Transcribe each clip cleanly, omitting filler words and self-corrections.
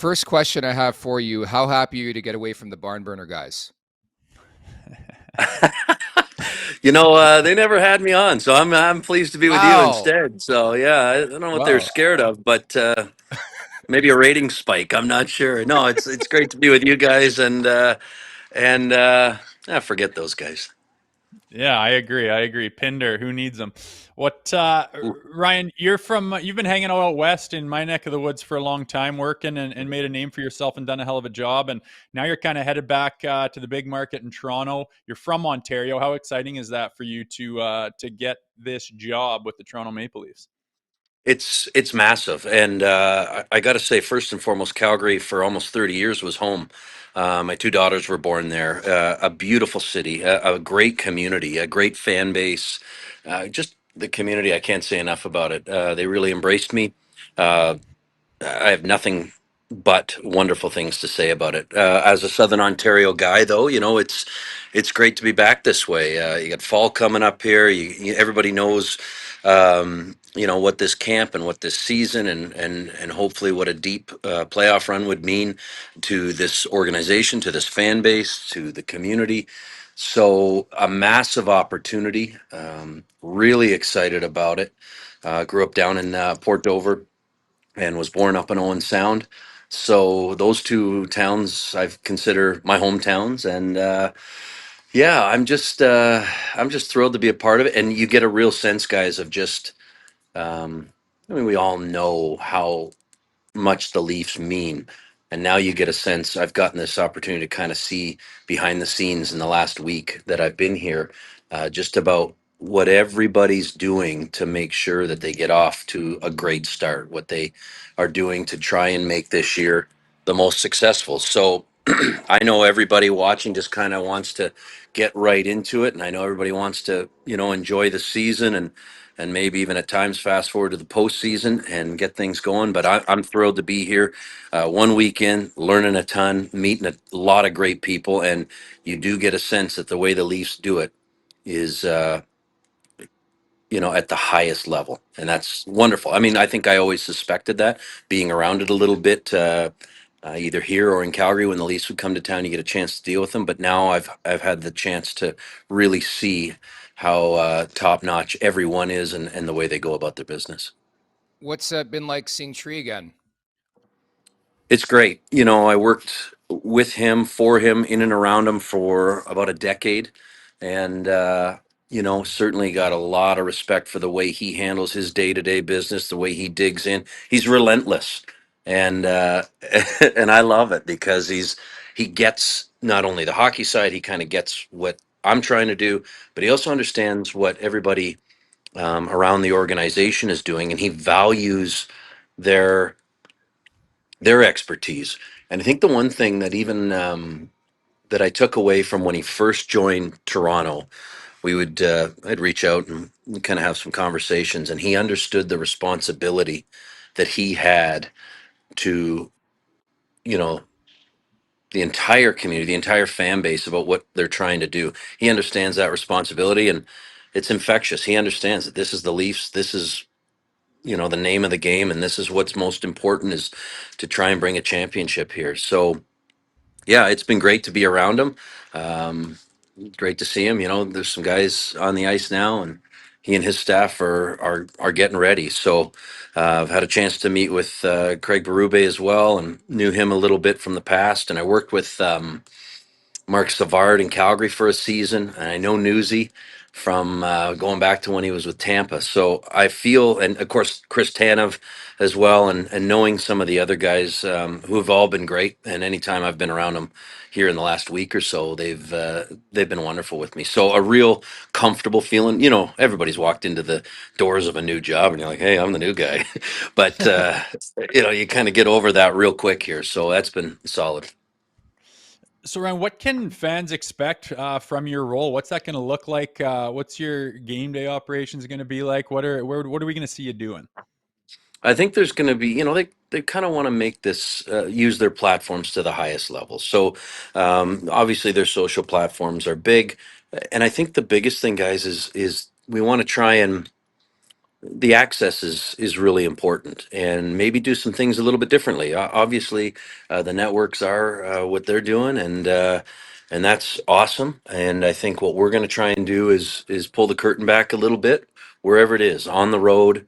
First question I have for you: how happy are you to get away from the barn burner guys? They never had me on, so I'm pleased to be with you Wow. instead. So yeah, I don't know what they're Well, scared of, but maybe a rating spike. I'm not sure. No, it's great to be with you guys, and forget those guys. Yeah, I agree. I agree. Pinder, who needs them? What, Ryan? You've been hanging out west in my neck of the woods for a long time, working and made a name for yourself and done a hell of a job. And now you're kind of headed back to the big market in Toronto. You're from Ontario. How exciting is that for you to get this job with the Toronto Maple Leafs? It's massive, and I got to say, first and foremost, Calgary for almost 30 years was home. My two daughters were born there. A beautiful city, a great community, a great fan base. Just the community, I can't say enough about it. They really embraced me. Uh, I have nothing but wonderful things to say about it. As a Southern Ontario guy, though, it's great to be back this way. You got fall coming up here. Everybody knows, what this camp and what this season and hopefully what a deep playoff run would mean to this organization, to this fan base, to the community. So a massive opportunity. Really excited about it. Grew up down in Port Dover and was born up in Owen Sound. So those two towns I've consider my hometowns, and yeah, I'm just thrilled to be a part of it. And you get a real sense, guys, of just I mean, we all know how much the Leafs mean. And now you get a sense. I've gotten this opportunity to kind of see behind the scenes in the last week that I've been here, just about what everybody's doing to make sure that they get off to a great start, what they are doing to try and make this year the most successful. So I know everybody watching just kind of wants to get right into it. And I know everybody wants to, enjoy the season and maybe even at times fast forward to the postseason and get things going. But I'm thrilled to be here. One weekend, learning a ton, meeting a lot of great people, and you do get a sense that the way the Leafs do it is, at the highest level, and that's wonderful. I mean, I think I always suspected that, being around it a little bit. Either here or in Calgary, when the Leafs would come to town, you get a chance to deal with them. But now I've had the chance to really see how top notch everyone is and the way they go about their business. what's been like seeing Tree again? It's great. I worked with him, for him, in and around him for about a decade. And, certainly got a lot of respect for the way he handles his day to day business, the way he digs in. He's relentless. And, and I love it because he gets not only the hockey side, he kind of gets what I'm trying to do, but he also understands what everybody around the organization is doing. And he values their their expertise. And I think the one thing that even that I took away from when he first joined Toronto, I'd reach out and kind of have some conversations, and he understood the responsibility that he had to, you know, the entire community, the entire fan base about what they're trying to do. He understands that responsibility, and it's infectious. He understands that this is the Leafs. This is the name of the game, and this is what's most important is to try and bring a championship here. So yeah, it's been great to be around him. Um, Great to see him. There's some guys on the ice now, and he and his staff are getting ready. So I've had a chance to meet with Craig Berube as well, and knew him a little bit from the past. And I worked with Mark Savard in Calgary for a season, and I know Newsy from going back to when he was with Tampa. So I feel, and of course Chris Tanev as well, and knowing some of the other guys who have all been great. And anytime I've been around them here in the last week or so, they've been wonderful with me. So a real comfortable feeling. Everybody's walked into the doors of a new job, and you're like, hey, I'm the new guy, but you kind of get over that real quick here. So that's been solid. So, Ryan, what can fans expect from your role? What's that going to look like? What's your game day operations going to be like? What are we going to see you doing? I think there's going to be, they kind of want to make this use their platforms to the highest level. So obviously their social platforms are big, and I think the biggest thing, guys, is we want to try and the access is really important, and maybe do some things a little bit differently. Obviously, the networks are what they're doing, and that's awesome. And I think what we're going to try and do is pull the curtain back a little bit, wherever it is, on the road,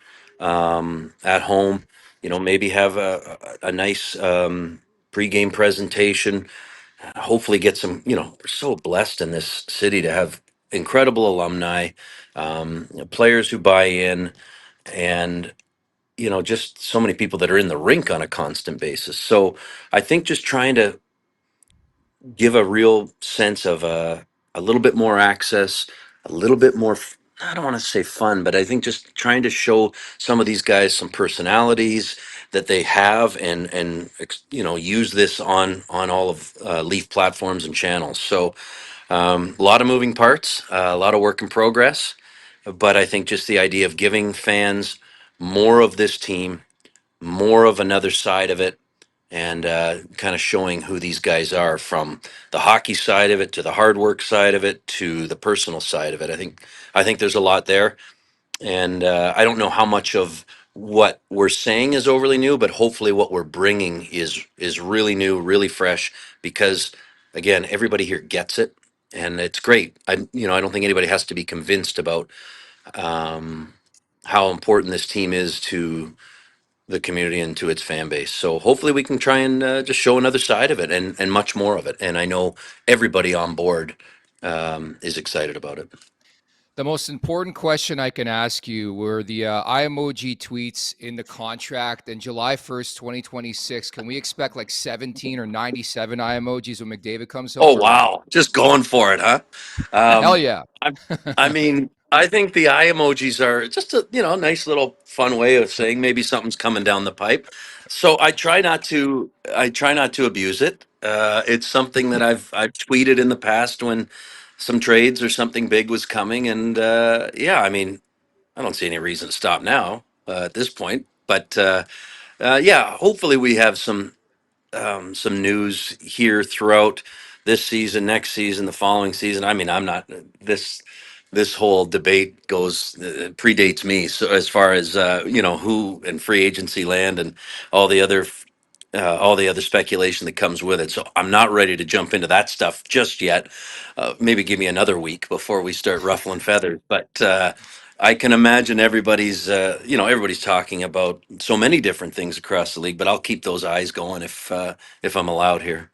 at home. Maybe have a nice pregame presentation. Hopefully, get some. We're so blessed in this city to have incredible alumni, players who buy in, and just so many people that are in the rink on a constant basis. So I think just trying to give a real sense of a little bit more access, a little bit more I don't want to say fun, but I think just trying to show some of these guys some personalities that they have, and use this on all of Leaf platforms and channels. So a lot of moving parts, a lot of work in progress, but I think just the idea of giving fans more of this team, more of another side of it, and kind of showing who these guys are, from the hockey side of it to the hard work side of it to the personal side of it. I think there's a lot there, and I don't know how much of what we're saying is overly new, but hopefully what we're bringing is really new, really fresh, because again, everybody here gets it, and it's great. I don't think anybody has to be convinced about um, how important this team is to the community and to its fan base. So hopefully we can try and just show another side of it, and much more of it. And I know everybody on board is excited about it. The most important question I can ask you were the iEmoji tweets in the contract. And July 1st, 2026, can we expect like 17 or 97 iEmojis when McDavid comes Oh home, or what? wow, just going for it, huh? Hell Um, yeah. I mean, I think the eye emojis are just a nice little fun way of saying maybe something's coming down the pipe. So I try not to abuse it. It's something that I've tweeted in the past when some trades or something big was coming, and yeah, I mean, I don't see any reason to stop now at this point. But yeah, hopefully we have some news here throughout this season, next season, the following season. I mean, I'm not this whole debate goes predates me. So as far as who and free agency land and all the other all the other speculation that comes with it. So I'm not ready to jump into that stuff just yet. Maybe give me another week before we start ruffling feathers. But I can imagine everybody's talking about so many different things across the league. But I'll keep those eyes going if I'm allowed here.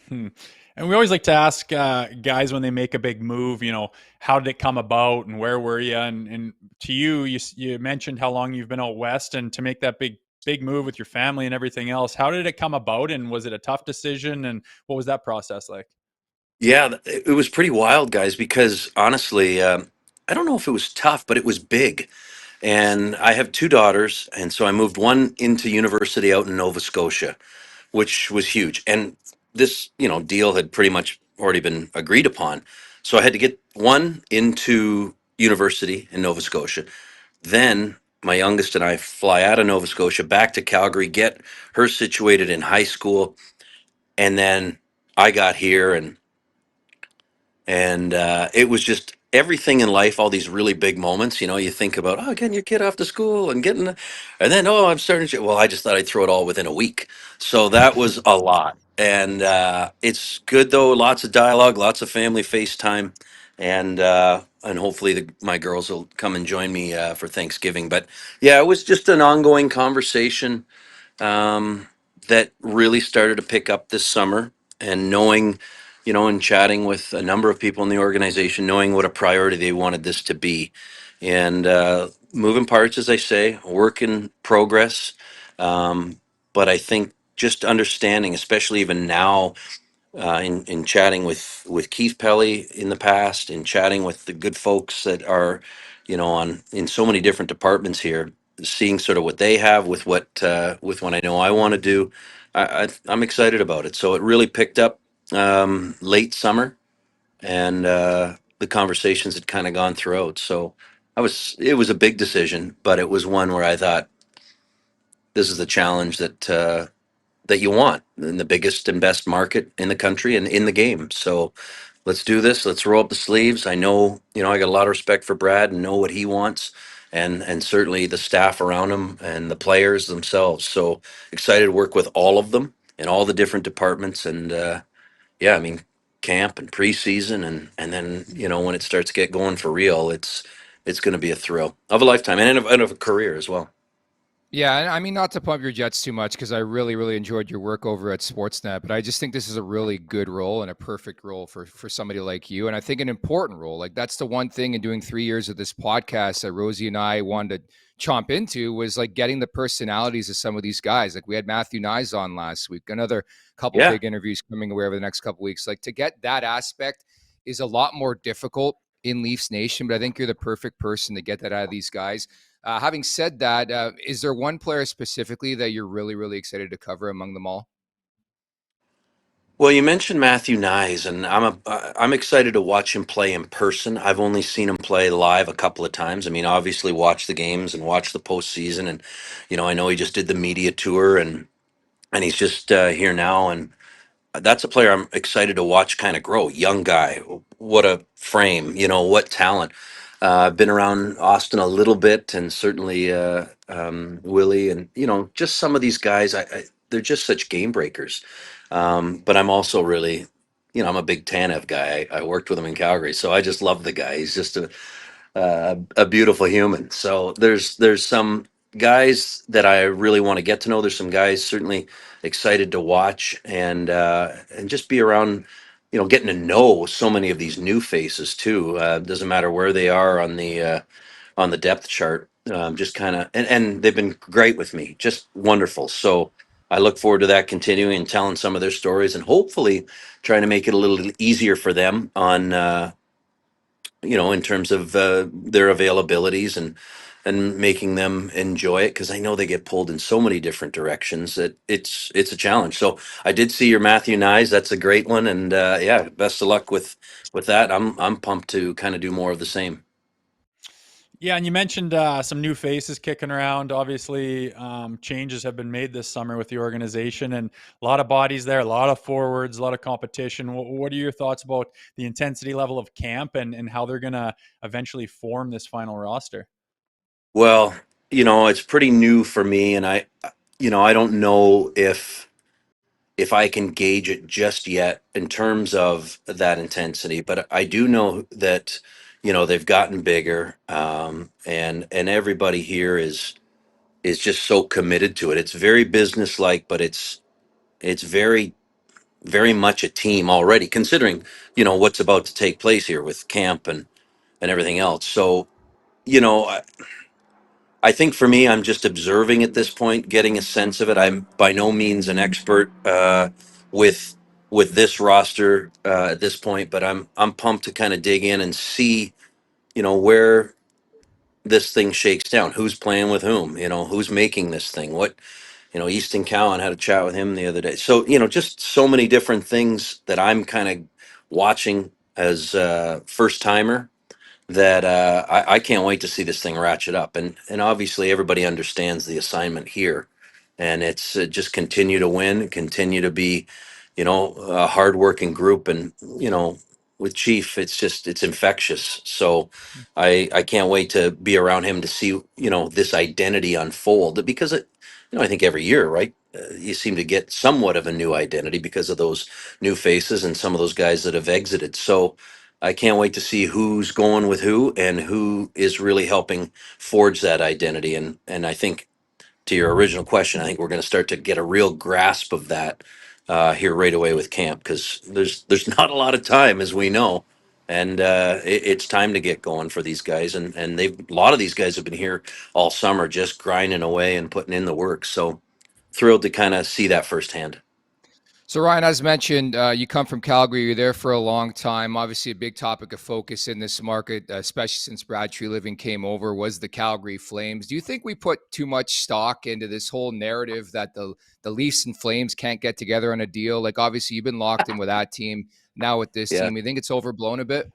Hmm. And we always like to ask guys when they make a big move, how did it come about and where were you? And to you, you mentioned how long you've been out west, and to make that big move with your family and everything else. How did it come about, and was it a tough decision? And what was that process like? Yeah, it was pretty wild, guys. Because honestly, I don't know if it was tough, but it was big. And I have two daughters, and so I moved one into university out in Nova Scotia, which was huge. And this, deal had pretty much already been agreed upon. So I had to get one into university in Nova Scotia. Then my youngest and I fly out of Nova Scotia back to Calgary, get her situated in high school, and then I got here, and it was just everything in life, all these really big moments. You think about, oh, getting your kid off to school and and then, oh, I'm starting to, well, I just thought I'd throw it all within a week. So that was a lot. And it's good though, lots of dialogue, lots of family FaceTime, and hopefully my girls will come and join me for Thanksgiving. But yeah, it was just an ongoing conversation um, that really started to pick up this summer. And knowing, and chatting with a number of people in the organization, knowing what a priority they wanted this to be. And moving parts, as I say, work in progress. But I think just understanding, especially even now, in chatting with Keith Pelly in the past, in chatting with the good folks that are, on in so many different departments here, seeing sort of what they have with what I know I want to do. I'm excited about it. So it really picked up late summer, and the conversations had kind of gone throughout. So it was a big decision, but it was one where I thought this is the challenge that you want in the biggest and best market in the country and in the game. So let's do this. Let's roll up the sleeves. I know, I got a lot of respect for Brad and know what he wants. and certainly the staff around him and the players themselves. So excited to work with all of them in all the different departments. And yeah, I mean, camp and preseason, and then when it starts to get going for real, it's going to be a thrill of a lifetime and of a career as well. Yeah, and I mean, not to pump your Jets too much because I really, really enjoyed your work over at Sportsnet, but I just think this is a really good role and a perfect role for somebody like you, and I think an important role. Like that's the one thing in doing 3 years of this podcast that Rosie and I wanted to chomp into was like getting the personalities of some of these guys. Like we had Matthew Nyes on last week, another couple Yeah. big interviews coming away over the next couple weeks. Like to get that aspect is a lot more difficult in Leafs Nation, but I think you're the perfect person to get that out of these guys. Having said that, is there one player specifically that you're really, really excited to cover among them all? Well, you mentioned Matthew Nyes, and I'm excited to watch him play in person. I've only seen him play live a couple of times. I mean, obviously, watch the games and watch the postseason, and I know he just did the media tour, and he's just here now, and that's a player I'm excited to watch kind of grow. Young guy, what a frame, what talent. I've been around Austin a little bit, and certainly Willie, and just some of these guys. They're just such game breakers. But I'm also really, I'm a big Tanev guy. I worked with him in Calgary, so I just love the guy. He's just a beautiful human. So there's some guys that I really want to get to know. There's some guys certainly excited to watch and just be around. Getting to know so many of these new faces too. Doesn't matter where they are on the depth chart. Just kind of and they've been great with me, just wonderful. So I look forward to that continuing and telling some of their stories and hopefully trying to make it a little easier for them on in terms of their availabilities and making them enjoy it because I know they get pulled in so many different directions that it's a challenge. So I did see your Matthew Nyes. That's a great one, and yeah, best of luck with that. I'm pumped to kind of do more of the same. Yeah, and you mentioned some new faces kicking around. Obviously, changes have been made this summer with the organization, and a lot of bodies there, a lot of forwards, a lot of competition. What are your thoughts about the intensity level of camp and how they're going to eventually form this final roster? Well, it's pretty new for me, and I don't know if I can gauge it just yet in terms of that intensity, but I do know that they've gotten bigger, and everybody here is just so committed to it. It's very businesslike, but it's very very much a team already, considering what's about to take place here with camp and everything else. So you know. I think for me, I'm just observing at this point, getting a sense of it. I'm by no means an expert with with this roster at this point, but I'm pumped to kind of dig in and see, where this thing shakes down. Who's playing with whom? Who's making this thing? What? Easton Cowan had a chat with him the other day. So just so many different things that I'm kind of watching as first timer that I can't wait to see this thing ratchet up. And obviously everybody understands the assignment here, and it's just continue to win, continue to be, a hardworking group, and with Chief, it's infectious. So I can't wait to be around him to see this identity unfold because I think every year, right? You seem to get somewhat of a new identity because of those new faces and some of those guys that have exited. So I can't wait to see who's going with who and who is really helping forge that identity. And I think to your original question, I think we're going to start to get a real grasp of that here right away with camp because there's not a lot of time, as we know, and it's time to get going for these guys. And a lot of these guys have been here all summer, just grinding away and putting in the work. So thrilled to kind of see that firsthand. So, Ryan, as mentioned, you come from Calgary. You're there for a long time. Obviously, a big topic of focus in this market, especially since Brad Treliving came over, was the Calgary Flames. Do you think we put too much stock into this whole narrative that the Leafs and Flames can't get together on a deal? Like, obviously, you've been locked in with that team. Now with this Yeah. team, you think it's overblown a bit?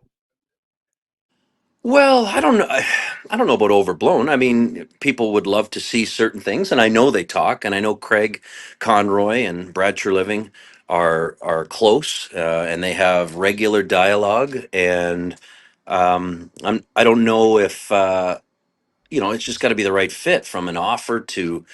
Well, I don't know. I don't know about overblown. I mean, people would love to see certain things, and I know they talk, and I know Craig Conroy and Brad Treliving are close, and they have regular dialogue. And I don't know if it's just got to be the right fit, from an offer to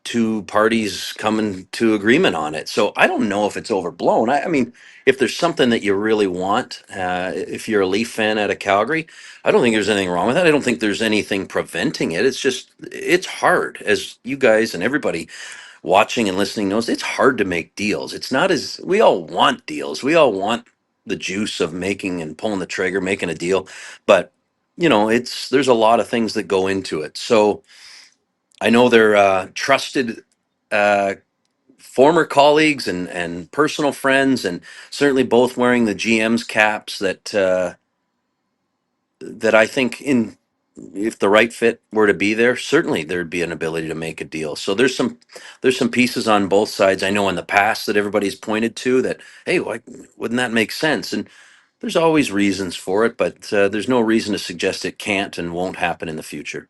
two parties coming to agreement on it. So I don't know if it's overblown. I mean, if there's something that you really want, if you're a Leaf fan out of Calgary, I don't think there's anything wrong with that. I don't think there's anything preventing it. It's just, it's hard, as you guys and everybody watching and listening knows. It's hard to make deals. It's not as, we all want deals. We all want the juice of making and pulling the trigger, making a deal. But, there's a lot of things that go into it. So I know they're trusted uh, former colleagues and personal friends, and certainly both wearing the GM's caps that I think, if the right fit were to be there, certainly there'd be an ability to make a deal. So there's some pieces on both sides. I know in the past that everybody's pointed to that, hey, why wouldn't that make sense? And there's always reasons for it, but there's no reason to suggest it can't and won't happen in the future.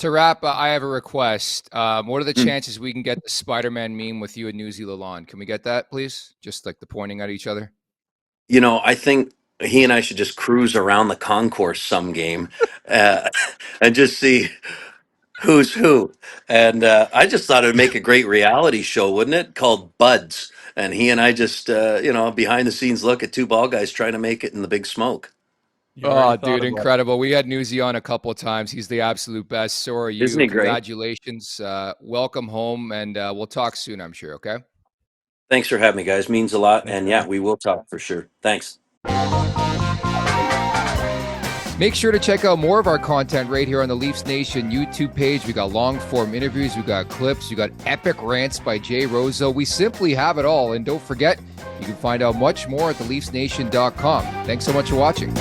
To wrap, I have a request. What are the Hmm. chances we can get the Spider-Man meme with you and Newsy Lalonde? Can we get that, please? Just like the pointing at each other. I think he and I should just cruise around the concourse some game, uh, and just see who's who. And I just thought it would make a great reality show, wouldn't it? Called Buds. And he and I just, behind the scenes look at two ball guys trying to make it in the big smoke. You already Oh, thought dude, about incredible. We had Newsy on a couple of times. He's the absolute best. So are Isn't you. he great? Congratulations. Welcome home, and we'll talk soon, I'm sure, okay? Thanks for having me, guys. Means a lot. Thanks, And yeah, Ryan. we will talk for sure. Thanks. Make sure to check out more of our content right here on the Leafs Nation YouTube page. We got long form interviews, we got clips, we got epic rants by Jay Rosehill. We simply have it all. And don't forget, you can find out much more at theleafsnation.com. Thanks so much for watching.